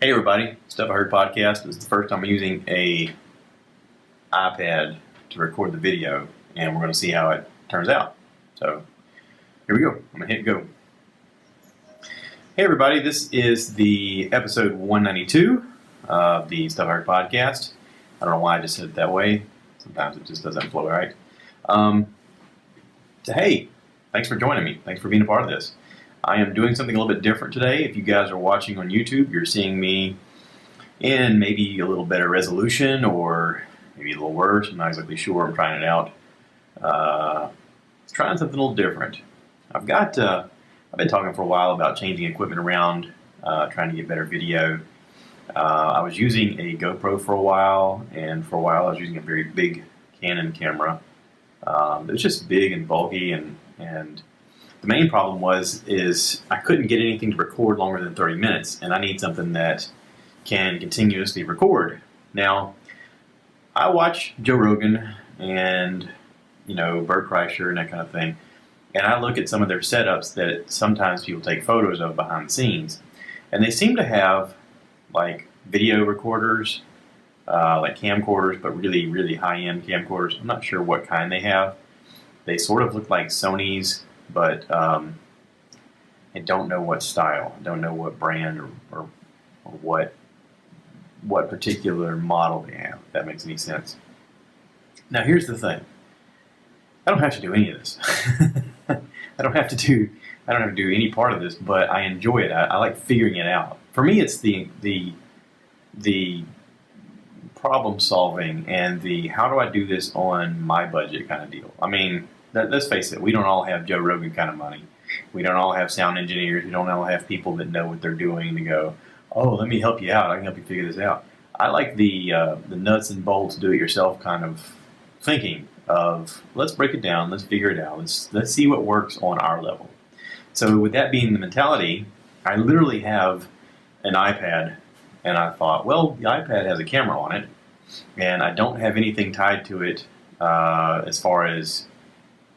Hey everybody, Stuff I Heard Podcast. This is the first time I'm using a iPad to record the video, and we're going to see how it turns out. So, here we go. I'm going to hit go. Hey everybody, this is the episode 192 of the Stuff I Heard Podcast. I don't know why I just said it that way. Sometimes it just doesn't flow right. So hey, thanks for joining me. Thanks for being a part of this. I am doing something a little bit different today. If you guys are watching on YouTube, you're seeing me in maybe a little better resolution or maybe a little worse. I'm not exactly sure. I'm trying it out. Trying something a little different. I've been talking for a while about changing equipment around, trying to get better video. I was using a GoPro for a while, and for a while I was using a very big Canon camera. It was just big and bulky, and the main problem is I couldn't get anything to record longer than 30 minutes, and I need something that can continuously record. Now, I watch Joe Rogan and, Bert Kreischer and that kind of thing, and I look at some of their setups that sometimes people take photos of behind the scenes, and they seem to have, like, video recorders, like camcorders, but really, really high-end camcorders. I'm not sure what kind they have. They sort of look like Sony's, but I don't know what style. I don't know what brand or what particular model they have, if that makes any sense. Now, here's the thing. I don't have to do any of this. I don't have to do any part of this, but I enjoy it. I like figuring it out. For me, it's the problem solving and the how do I do this on my budget kind of deal. I mean, let's face it, we don't all have Joe Rogan kind of money. We don't all have sound engineers. We don't all have people that know what they're doing to go, oh, let me help you out. I can help you figure this out. I like the nuts and bolts, do-it-yourself kind of thinking of let's break it down, let's figure it out, let's see what works on our level. So with that being the mentality, I literally have an iPad, and I thought, well, the iPad has a camera on it, and I don't have anything tied to it as far as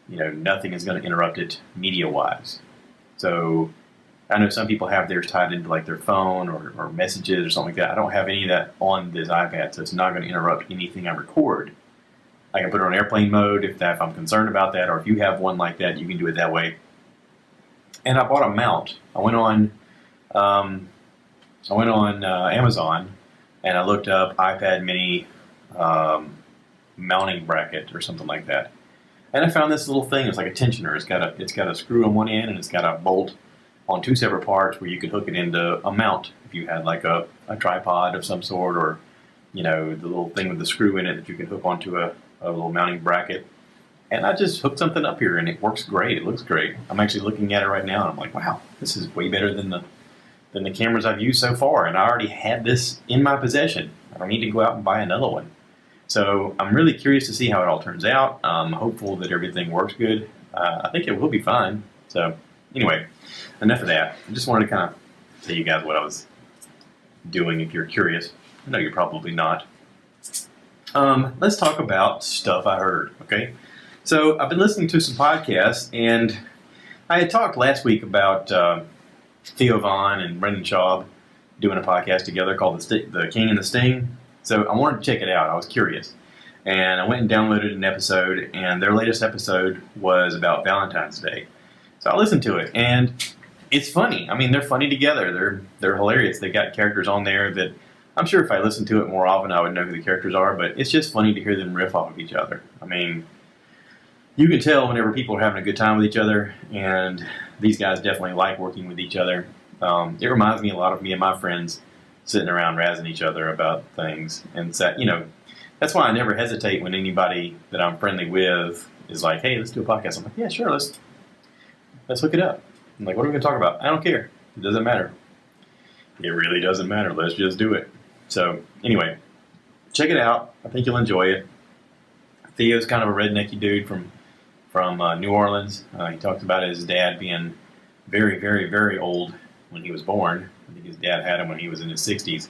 nothing is going to interrupt it media-wise. So I know some people have theirs tied into like their phone or messages or something like that. I don't have any of that on this iPad, so it's not going to interrupt anything I record. I can put it on airplane mode if I'm concerned about that, or if you have one like that, you can do it that way. And I bought a mount. I went on Amazon, and I looked up iPad mini mounting bracket or something like that. And I found this little thing. It's like a tensioner. It's got a screw on one end, and it's got a bolt on two separate parts where you could hook it into a mount if you had like a tripod of some sort, or the little thing with the screw in it that you can hook onto a little mounting bracket. And I just hooked something up here, and it works great. It looks great. I'm actually looking at it right now, and I'm like, wow, this is way better than the cameras I've used so far. And I already had this in my possession. I don't need to go out and buy another one. So I'm really curious to see how it all turns out. I'm hopeful that everything works good. I think it will be fine. So anyway, enough of that. I just wanted to kind of tell you guys what I was doing if you're curious. I know you're probably not. Let's talk about stuff I heard, okay? So I've been listening to some podcasts, and I had talked last week about Theo and Brendan Schaub doing a podcast together called The King and the Sting. So I wanted to check it out. I was curious. And I went and downloaded an episode, and their latest episode was about Valentine's Day. So I listened to it, and it's funny. I mean, they're funny together. They're hilarious. They got characters on there that I'm sure if I listened to it more often, I would know who the characters are, but it's just funny to hear them riff off of each other. I mean, you can tell whenever people are having a good time with each other, and these guys definitely like working with each other. It reminds me a lot of me and my friends sitting around razzing each other about things. And so, that's why I never hesitate when anybody that I'm friendly with is like, hey, let's do a podcast. I'm like, yeah, sure, let's hook it up. I'm like, what are we going to talk about? I don't care. It doesn't matter. It really doesn't matter. Let's just do it. So anyway, check it out. I think you'll enjoy it. Theo's kind of a rednecky dude from New Orleans. He talks about his dad being very, very, very old when he was born. I think his dad had him when he was in his 60s.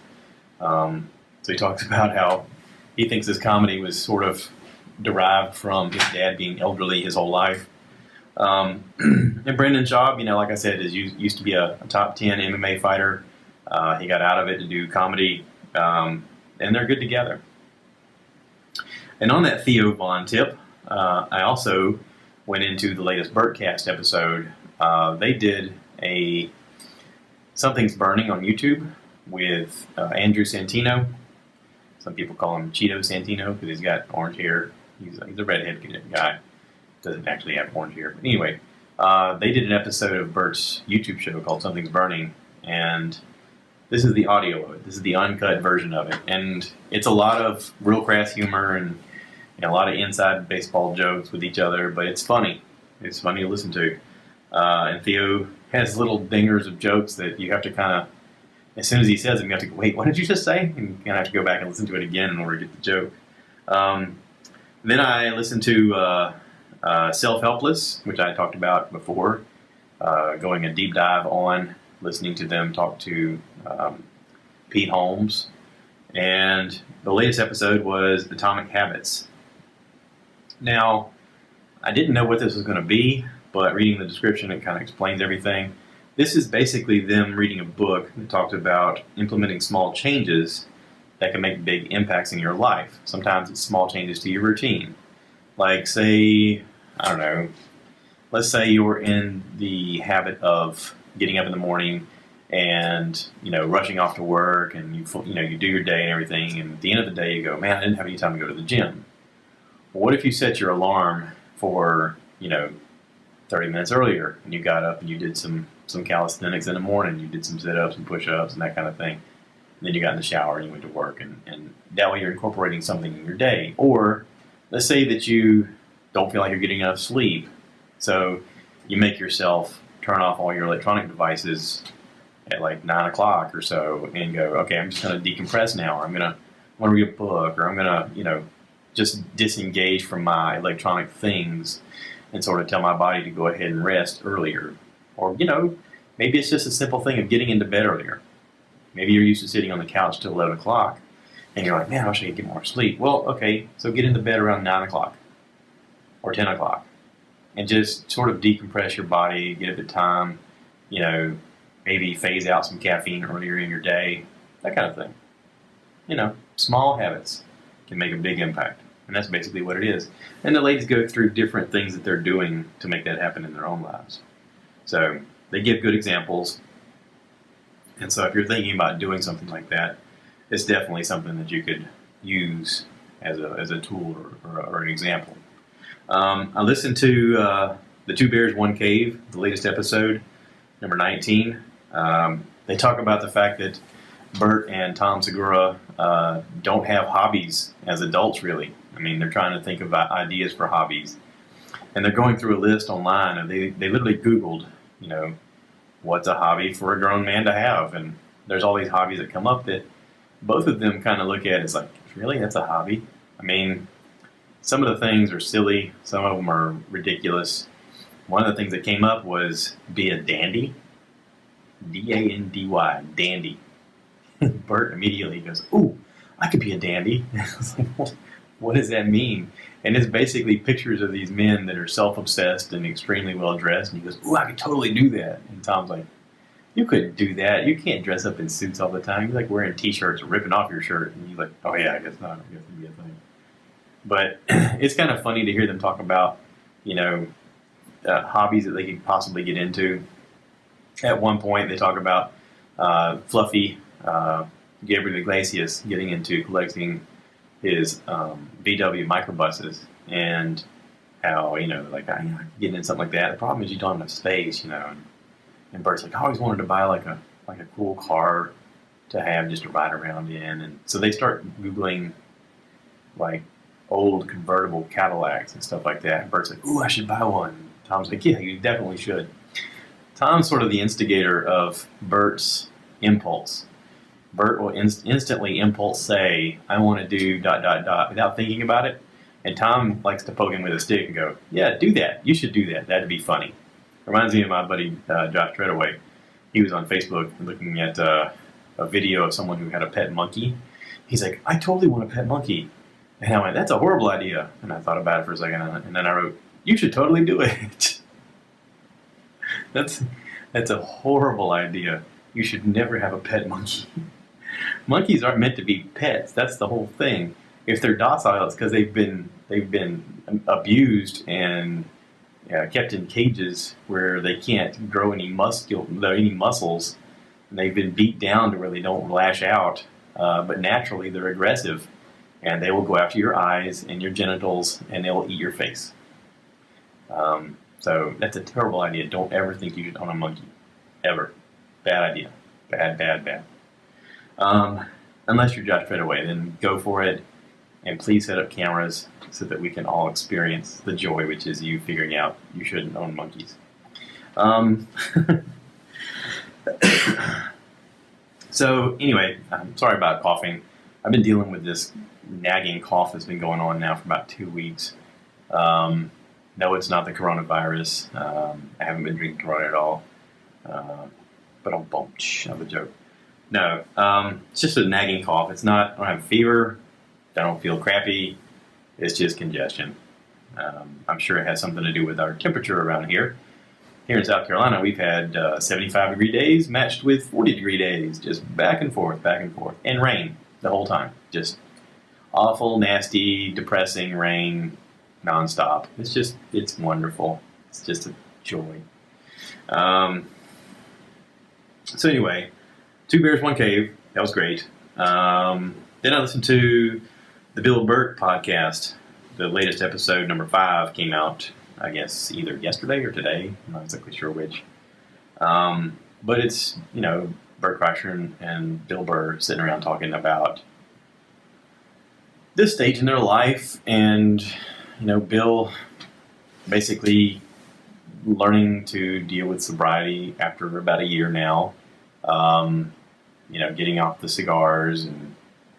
So he talks about how he thinks this comedy was sort of derived from his dad being elderly his whole life. And Brendan Schaub, like I said, used to be a top 10 MMA fighter He got out of it to do comedy, and they're good together. And on that Theo Vaughn tip, I also went into the latest Bertcast episode. They did a Something's Burning on YouTube with Andrew Santino. Some people call him Cheeto Santino because he's got orange hair. He's a redhead guy. Doesn't actually have orange hair. But anyway, they did an episode of Bert's YouTube show called Something's Burning, and this is the audio of it. This is the uncut version of it, and it's a lot of real crass humor and a lot of inside baseball jokes with each other, but it's funny. It's funny to listen to. And Theo has little dingers of jokes that you have to kind of, as soon as he says them, you have to go, wait, what did you just say? And you kind of have to go back and listen to it again in order to get the joke. Then I listened to Helpless, which I talked about before, going a deep dive on, listening to them talk to Pete Holmes. And the latest episode was Atomic Habits. Now, I didn't know what this was going to be, but reading the description, it kind of explains everything. This is basically them reading a book that talks about implementing small changes that can make big impacts in your life. Sometimes it's small changes to your routine. Like, say, I don't know, let's say you're in the habit of getting up in the morning and, rushing off to work, and you do your day and everything, and at the end of the day you go, man, I didn't have any time to go to the gym. Well, what if you set your alarm for, 30 minutes earlier, and you got up and you did some calisthenics in the morning, you did some sit-ups and push-ups and that kind of thing. And then you got in the shower and you went to work, and that way you're incorporating something in your day. Or let's say that you don't feel like you're getting enough sleep, so you make yourself turn off all your electronic devices at like 9 o'clock or so and go, okay, I'm just going to decompress now, or I'm going to read a book, or I'm going to, just disengage from my electronic things and sort of tell my body to go ahead and rest earlier. Or, maybe it's just a simple thing of getting into bed earlier. Maybe you're used to sitting on the couch till 11 o'clock and you're like, man, I wish I could get more sleep. Well, okay, so get into bed around 9 o'clock or 10 o'clock and just sort of decompress your body, give it time, maybe phase out some caffeine earlier in your day, that kind of thing. Small habits can make a big impact. And that's basically what it is. And the ladies go through different things that they're doing to make that happen in their own lives. So they give good examples. And so if you're thinking about doing something like that, it's definitely something that you could use as a tool or an example. I listened to The Two Bears, One Cave, the latest episode, number 19. They talk about the fact that Bert and Tom Segura don't have hobbies as adults, really. I mean, they're trying to think of ideas for hobbies. And they're going through a list online, and they literally Googled, what's a hobby for a grown man to have? And there's all these hobbies that come up that both of them kind of look at as like, really, that's a hobby? I mean, some of the things are silly. Some of them are ridiculous. One of the things that came up was be a dandy. D-A-N-D-Y, dandy. Bert immediately goes, ooh, I could be a dandy. I was like, what does that mean? And it's basically pictures of these men that are self-obsessed and extremely well-dressed. And he goes, ooh, I could totally do that. And Tom's like, you couldn't do that. You can't dress up in suits all the time. You're like wearing T-shirts or ripping off your shirt. And he's like, oh yeah, I guess not. I guess it'd be a thing. But it's kind of funny to hear them talk about, hobbies that they could possibly get into. At one point, they talk about Fluffy Gabriel Iglesias getting into collecting his VW microbuses, and how, like, getting in something like that. The problem is you don't have enough space, And Bert's like, I always wanted to buy like a cool car to have just to ride around in. And so they start Googling like old convertible Cadillacs and stuff like that. And Bert's like, ooh, I should buy one. Tom's like, yeah, you definitely should. Tom's sort of the instigator of Bert's impulse. Bert will instantly impulse say, I want to do ... without thinking about it. And Tom likes to poke him with a stick and go, yeah, do that. You should do that. That'd be funny. Reminds me of my buddy Josh Treadaway. He was on Facebook looking at a video of someone who had a pet monkey. He's like, I totally want a pet monkey. And I went, that's a horrible idea. And I thought about it for a second, and then I wrote, you should totally do it. That's a horrible idea. You should never have a pet monkey. Monkeys aren't meant to be pets. That's the whole thing. If they're docile, it's because they've been abused and kept in cages where they can't grow any muscles, and they've been beat down to where they don't lash out. But naturally, they're aggressive, and they will go after your eyes and your genitals, and they will eat your face. So that's a terrible idea. Don't ever think you should own a monkey, ever. Bad idea. Bad. Unless you're Josh Treadaway, then go for it, and please set up cameras so that we can all experience the joy, which is you figuring out you shouldn't own monkeys. So anyway, I'm sorry about coughing. I've been dealing with this nagging cough that's been going on now for about 2 weeks. No, it's not the coronavirus. I haven't been drinking Corona at all. But I'll bump of a joke. No, it's just a nagging cough. It's not, I don't have a fever. I don't feel crappy. It's just congestion. I'm sure it has something to do with our temperature around here. Here in South Carolina, we've had 75-degree days matched with 40-degree days, just back and forth, and rain the whole time. Just awful, nasty, depressing rain nonstop. It's wonderful. It's just a joy. So anyway, 2 Bears, 1 Cave. That was great. Then I listened to the Bill Bert Podcast. The latest episode, number 5, came out, I guess, either yesterday or today. I'm not exactly sure which. But it's, Bert Kreischer and Bill Burr sitting around talking about this stage in their life, and, Bill basically learning to deal with sobriety after about a year now. Getting off the cigars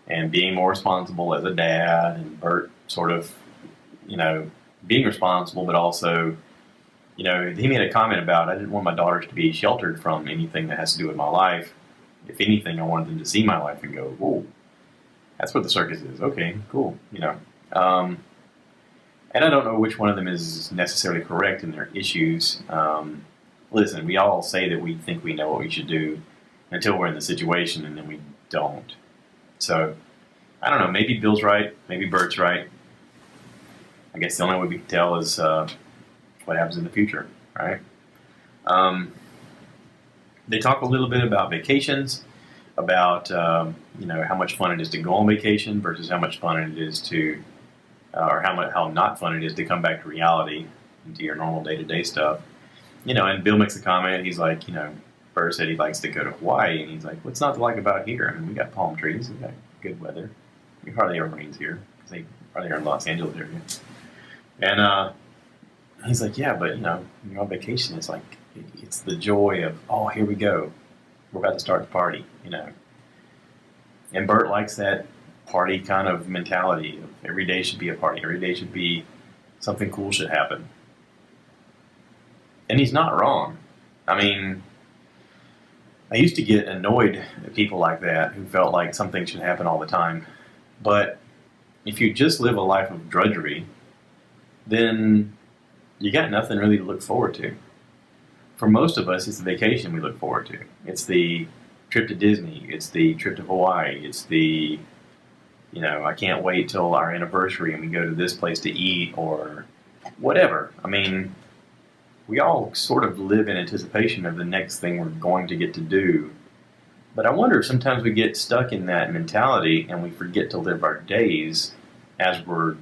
and being more responsible as a dad, and Bert sort of, being responsible, but also, he made a comment about, I didn't want my daughters to be sheltered from anything that has to do with my life. If anything, I wanted them to see my life and go, whoa, that's what the circus is. Okay, cool, and I don't know which one of them is necessarily correct in their issues. Listen, we all say that we think we know what we should do until we're in the situation, and then we don't. So, I don't know, maybe Bill's right, maybe Bert's right. I guess the only way we can tell is what happens in the future, right? They talk a little bit about vacations, about how much fun it is to go on vacation versus how much fun it is to, or how not fun it is to come back to reality, into your normal day-to-day stuff. And Bill makes a comment. He's like, Burr said he likes to go to Hawaii, and he's like, what's not to like about here? I mean, we got palm trees, we got good weather. It hardly ever rains here, because they hardly are in Los Angeles area. And he's like, yeah, but when you're on vacation, it's like, it's the joy of, oh, here we go. We're about to start the party, And Bert likes that party kind of mentality of every day should be a party. Every day should be something cool should happen. And he's not wrong. I mean, I used to get annoyed at people like that who felt like something should happen all the time. But if you just live a life of drudgery, then you got nothing really to look forward to. For most of us, it's the vacation we look forward to. It's the trip to Disney. It's the trip to Hawaii. It's the, I can't wait till our anniversary and we go to this place to eat or whatever. I mean, we all sort of live in anticipation of the next thing we're going to get to do. But I wonder if sometimes we get stuck in that mentality and we forget to live our days as we're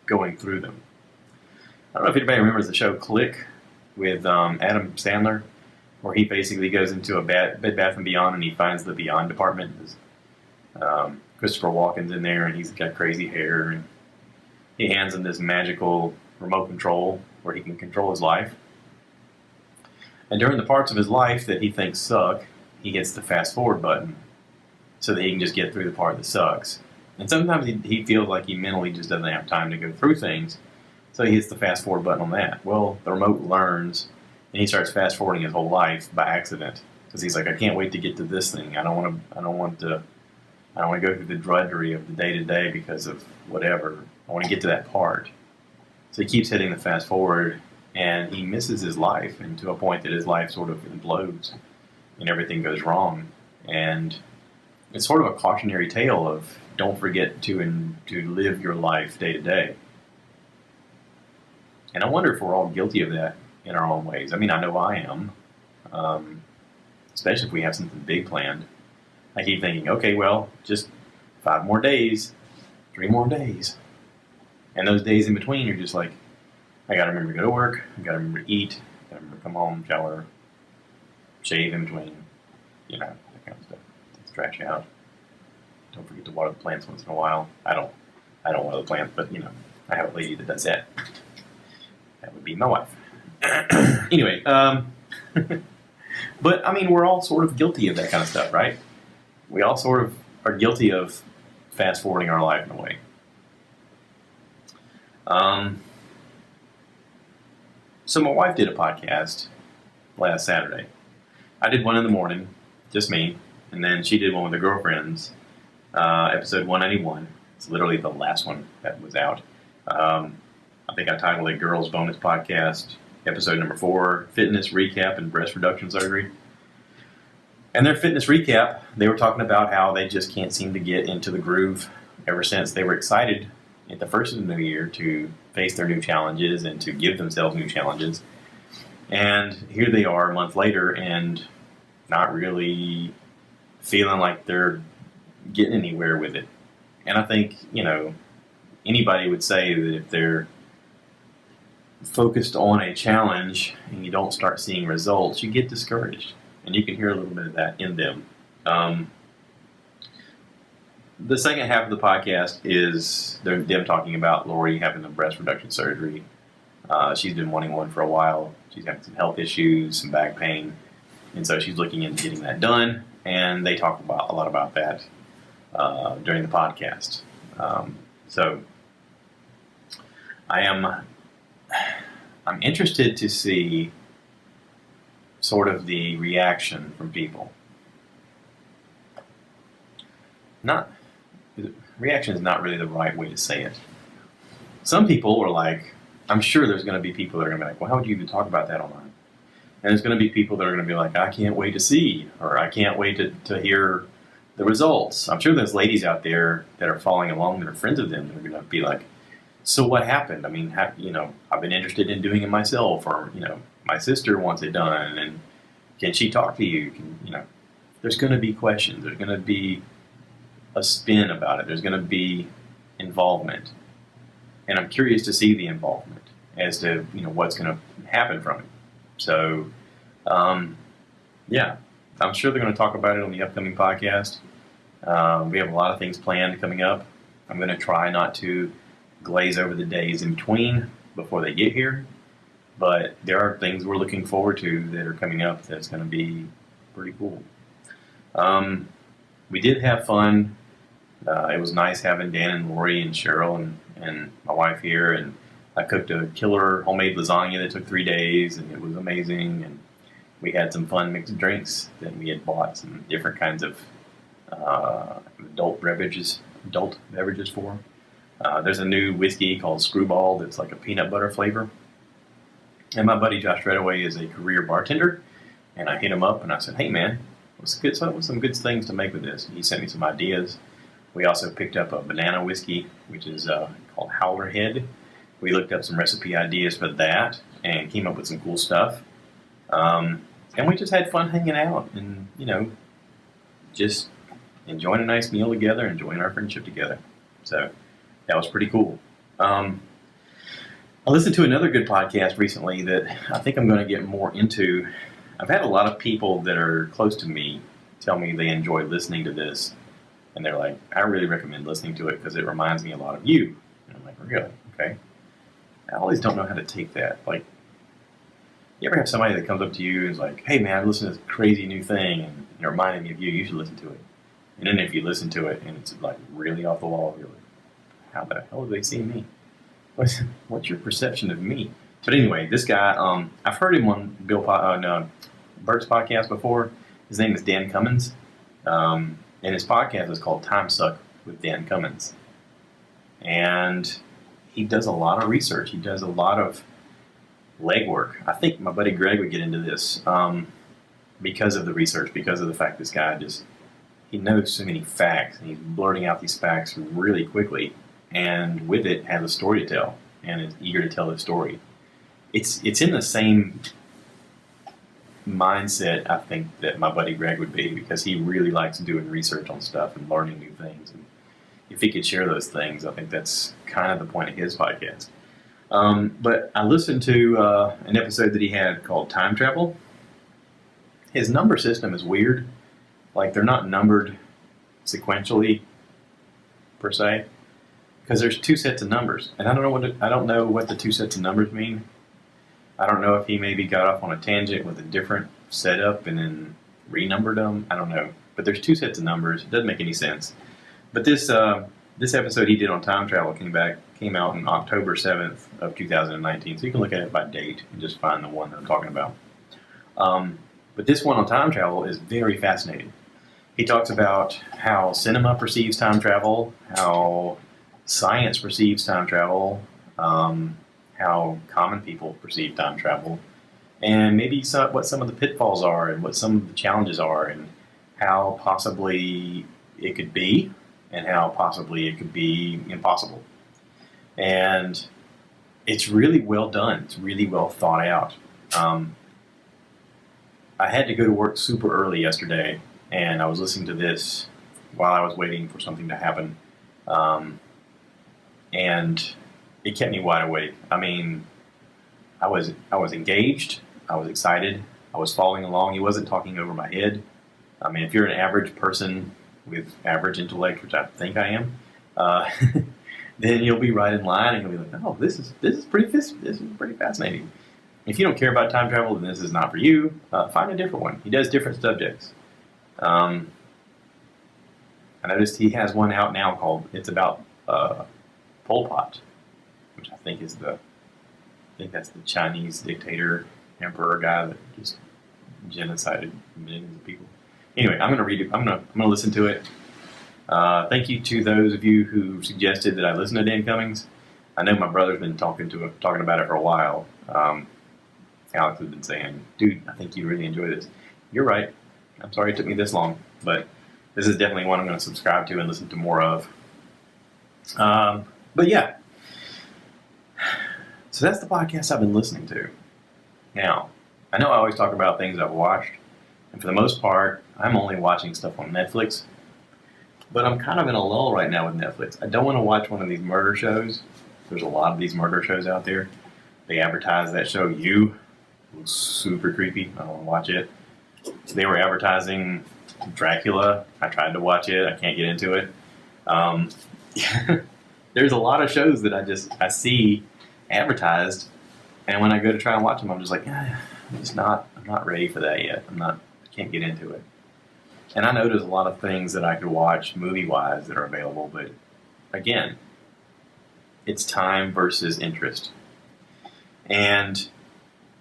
going through them. I don't know if anybody remembers the show Click with Adam Sandler, where he basically goes into a Bed Bath & Beyond and he finds the Beyond department. Christopher Walken's in there and he's got crazy hair, and he hands him this magical remote control where he can control his life. And during the parts of his life that he thinks suck, he hits the fast forward button so that he can just get through the part that sucks. And sometimes he feels like he mentally just doesn't have time to go through things, so he hits the fast forward button on that. Well, the remote learns, and he starts fast forwarding his whole life by accident because he's like, I can't wait to get to this thing. I don't want to go through the drudgery of the day to day because of whatever. I want to get to that part. So he keeps hitting the fast forward, and he misses his life, and to a point that his life sort of implodes. and everything goes wrong. And it's sort of a cautionary tale of don't forget to live your life day to day. And I wonder if we're all guilty of that in our own ways. I mean, I know I am, especially if we have something big planned. I keep thinking, okay, well, just 5 more days, 3 more days. And those days in between are just like, I got to remember to go to work, I got to remember to eat, I got to remember to come home, shower, shave in between, that kind of stuff. Take the trash out. Don't forget to water the plants once in a while. I don't water the plants, but, I have a lady that does that. That would be my wife. Anyway, but, I mean, we're all sort of guilty of that kind of stuff, right? We all sort of are guilty of fast-forwarding our life in a way. So my wife did a podcast last Saturday. I did one in the morning, just me, and then she did one with her girlfriends, episode 191. It's literally the last one that was out. I think I titled it Girls Bonus Podcast, episode number 4, Fitness Recap and Breast Reduction Surgery. And their fitness recap, they were talking about how they just can't seem to get into the groove ever since they were excited at the first of the new year to face their new challenges and to give themselves new challenges. And here they are a month later and not really feeling like they're getting anywhere with it. And I think, anybody would say that if they're focused on a challenge and you don't start seeing results, you get discouraged. And you can hear a little bit of that in them. The second half of the podcast is them talking about Lori having the breast reduction surgery. She's been wanting one for a while. She's having some health issues, some back pain, and so she's looking into getting that done. And they talk a lot about that during the podcast. So I'm interested to see sort of the reaction from people. Reaction is not really the right way to say it. Some people are like, I'm sure there's going to be people that are going to be like, well, how would you even talk about that online? And there's going to be people that are going to be like, I can't wait to see, or I can't wait to hear the results. I'm sure there's ladies out there that are following along that are friends of them that are going to be like, so what happened? I mean, I've been interested in doing it myself, or, my sister wants it done, and can she talk to you? There's going to be questions. There's going to be a spin about it. There's going to be involvement. And I'm curious to see the involvement as to, what's going to happen from it. So, yeah, I'm sure they're going to talk about it on the upcoming podcast. We have a lot of things planned coming up. I'm going to try not to glaze over the days in between before they get here. But there are things we're looking forward to that are coming up that's going to be pretty cool. We did have fun. It was nice having Dan and Lori and Cheryl and my wife here. And I cooked a killer homemade lasagna that took 3 days, and it was amazing. And we had some fun mixed drinks that we had bought some different kinds of adult beverages for. There's a new whiskey called Screwball that's like a peanut butter flavor. And my buddy Josh Redaway is a career bartender. And I hit him up and I said, hey man, what's some good things to make with this? And he sent me some ideas. We also picked up a banana whiskey, which is called Howler Head. We looked up some recipe ideas for that and came up with some cool stuff. And we just had fun hanging out and, just enjoying a nice meal together, enjoying our friendship together. So that was pretty cool. I listened to another good podcast recently that I think I'm going to get more into. I've had a lot of people that are close to me tell me they enjoy listening to this. And they're like, I really recommend listening to it because it reminds me a lot of you. And I'm like, really? Okay. I always don't know how to take that. Like, you ever have somebody that comes up to you and is like, hey man, I listened to this crazy new thing and it reminded me of you, you should listen to it. And then if you listen to it and it's like really off the wall, you're like, how the hell do they see me? What's your perception of me? But anyway, this guy, I've heard him on Bert's podcast before. His name is Dan Cummins. And his podcast is called Timesuck with Dan Cummins. And he does a lot of research. He does a lot of legwork. I think my buddy Greg would get into this. because of the research, because of the fact this guy he knows so many facts, and he's blurting out these facts really quickly, and with it has a story to tell, and is eager to tell the story. It's in the same mindset, I think, that my buddy Greg would be, because he really likes doing research on stuff and learning new things. And if he could share those things, I think that's kind of the point of his podcast. But I listened to an episode that he had called Time Travel. His number system is weird. Like, they're not numbered sequentially, per se, because there's two sets of numbers. And I don't know what the two sets of numbers mean. I don't know if he maybe got off on a tangent with a different setup and then renumbered them. I don't know. But there's two sets of numbers. It doesn't make any sense. But this episode he did on time travel came out on October 7th of 2019. So you can look at it by date and just find the one that I'm talking about. But this one on time travel is very fascinating. He talks about how cinema perceives time travel, how science perceives time travel, how common people perceive time travel, and maybe what some of the pitfalls are and what some of the challenges are, and how possibly it could be and how possibly it could be impossible. And it's really well done. It's really well thought out. I had to go to work super early yesterday, and I was listening to this while I was waiting for something to happen. And it kept me wide awake. I mean, I was engaged. I was excited. I was following along. He wasn't talking over my head. I mean, if you're an average person with average intellect, which I think I am, then you'll be right in line, and you'll be like, "Oh, this is pretty fascinating." If you don't care about time travel, then this is not for you. Find a different one. He does different subjects. I noticed he has one out now it's about Pol Pot, which I think that's the Chinese dictator, emperor guy that just genocided millions of people. Anyway, I'm gonna read it. I'm gonna listen to it. Thank you to those of you who suggested that I listen to Dan Cummins. I know my brother's been talking about it for a while. Alex has been saying, "Dude, I think you really enjoy this." You're right. I'm sorry it took me this long, but this is definitely one I'm going to subscribe to and listen to more of. But yeah. So that's the podcast I've been listening to. Now, I know I always talk about things I've watched, and for the most part, I'm only watching stuff on Netflix. But I'm kind of in a lull right now with Netflix. I don't want to watch one of these murder shows. There's a lot of these murder shows out there. They advertise that show, You. It looks super creepy. I don't want to watch it. They were advertising Dracula. I tried to watch it. I can't get into it. There's a lot of shows that I see advertised, and when I go to try and watch them, I'm just like, I'm not ready for that yet. I can't get into it. And I know there's a lot of things that I could watch movie-wise that are available, but again, it's time versus interest. And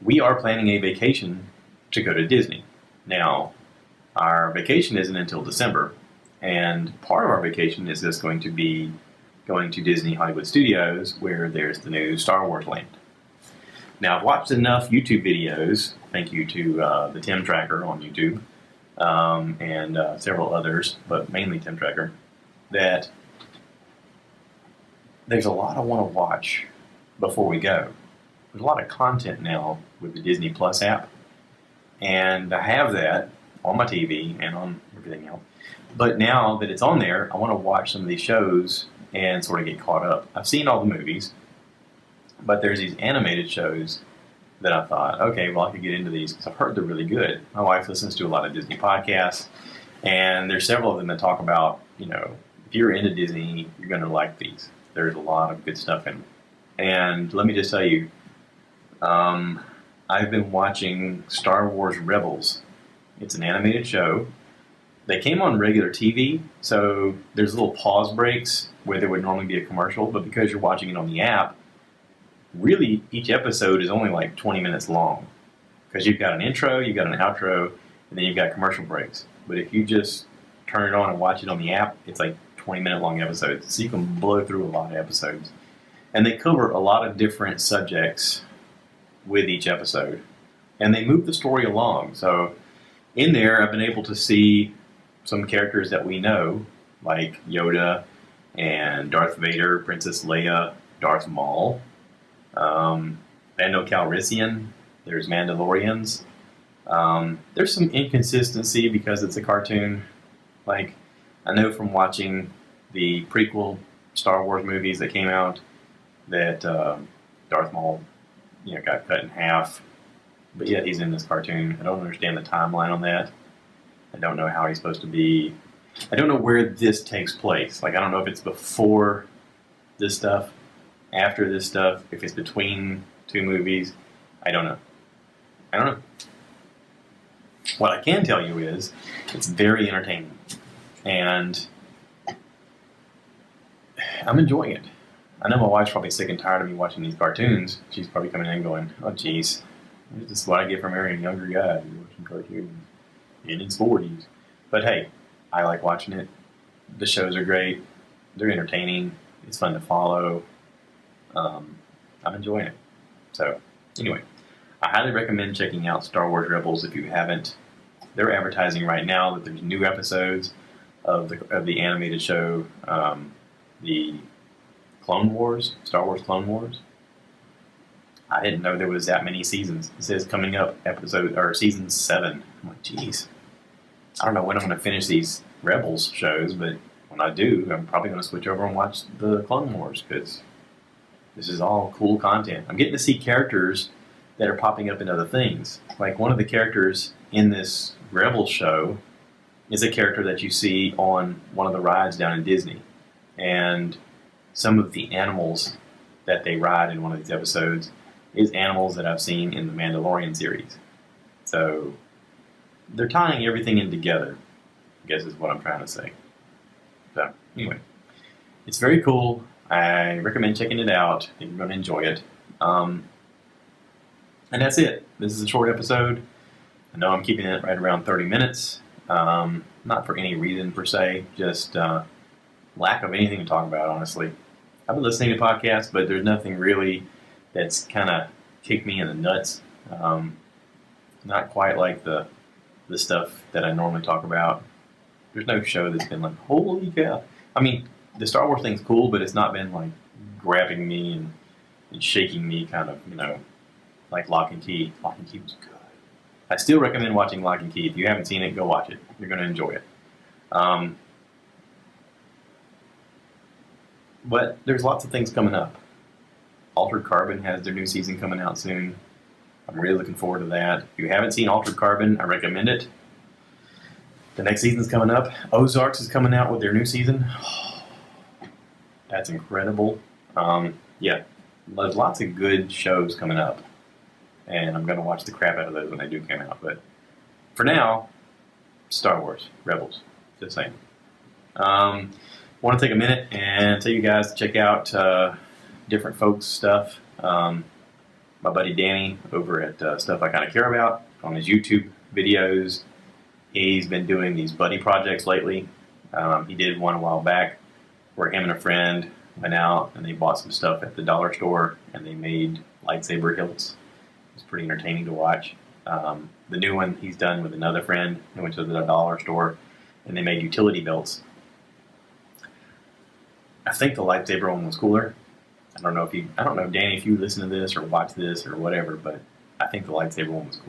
we are planning a vacation to go to Disney. Now, our vacation isn't until December, and part of our vacation is just going to be going to Disney Hollywood Studios, where there's the new Star Wars land. Now, I've watched enough YouTube videos, thank you to the Tim Tracker on YouTube, and several others, but mainly Tim Tracker, that there's a lot I want to watch before we go. There's a lot of content now with the Disney Plus app, and I have that on my TV and on everything else. But now that it's on there, I want to watch some of these shows and sort of get caught up. I've seen all the movies, but there's these animated shows that I thought, okay, well, I could get into these because I've heard they're really good. My wife listens to a lot of Disney podcasts, and there's several of them that talk about, if you're into Disney, you're going to like these. There's a lot of good stuff in them. And let me just tell you, I've been watching Star Wars Rebels. It's an animated show. They came on regular TV, so there's little pause breaks where there would normally be a commercial, but because you're watching it on the app, really each episode is only like 20 minutes long. Because you've got an intro, you've got an outro, and then you've got commercial breaks. But if you just turn it on and watch it on the app, it's like 20-minute long episodes. So you can blow through a lot of episodes. And they cover a lot of different subjects with each episode. And they move the story along. So in there, I've been able to see some characters that we know, like Yoda and Darth Vader, Princess Leia, Darth Maul, Lando Calrissian. There's Mandalorians. There's some inconsistency because it's a cartoon. Like, I know from watching the prequel Star Wars movies that came out that Darth Maul, got cut in half, but yet he's in this cartoon. I don't understand the timeline on that. I don't know how he's supposed to be. I don't know where this takes place. Like, I don't know if it's before this stuff, after this stuff, if it's between two movies. I don't know. What I can tell you is it's very entertaining. And I'm enjoying it. I know my wife's probably sick and tired of me watching these cartoons. She's probably coming in going, oh, geez, this is what I get from marrying a younger guy watching cartoons in his 40s. But hey, I like watching it. The shows are great. They're entertaining. It's fun to follow. I'm enjoying it. So, anyway, I highly recommend checking out Star Wars Rebels if you haven't. They're advertising right now that there's new episodes of the animated show, the Clone Wars, Star Wars Clone Wars. I didn't know there was that many seasons. It says coming up season 7. I'm like, geez, I don't know when I'm going to finish these Rebels shows, but when I do, I'm probably going to switch over and watch the Clone Wars because this is all cool content. I'm getting to see characters that are popping up in other things. Like one of the characters in this Rebels show is a character that you see on one of the rides down in Disney. And some of the animals that they ride in one of these episodes is animals that I've seen in the Mandalorian series. So they're tying everything in together, I guess is what I'm trying to say. So anyway, it's very cool. I recommend checking it out. I think you're going to enjoy it. And that's it. This is a short episode. I know I'm keeping it right around 30 minutes. Not for any reason per se, just lack of anything to talk about, honestly. I've been listening to podcasts, but there's nothing really that's kind of kicked me in the nuts. Not quite like the stuff that I normally talk about. There's no show that's been like, holy cow. I mean, the Star Wars thing's cool, but it's not been like grabbing me and shaking me kind of, like Lock and Key. Lock and Key was good. I still recommend watching Lock and Key. If you haven't seen it, go watch it. You're going to enjoy it. But there's lots of things coming up. Altered Carbon has their new season coming out soon. I'm really looking forward to that. If you haven't seen Altered Carbon, I recommend it. The next season's coming up. Ozarks is coming out with their new season. That's incredible. Yeah, there's lots of good shows coming up. And I'm going to watch the crap out of those when they do come out. But for now, Star Wars, Rebels, just saying. Want to take a minute and tell you guys to check out different folks' stuff. My buddy Danny over at Stuff I Kind of Care About on his YouTube videos. He's been doing these buddy projects lately. He did one a while back where him and a friend went out and they bought some stuff at the dollar store and they made lightsaber hilts. It's pretty entertaining to watch. The new one he's done with another friend. They went to the dollar store and they made utility belts. I think the lightsaber one was cooler. I don't know, Danny, if you listen to this or watch this or whatever, but I think the lightsaber one was cooler.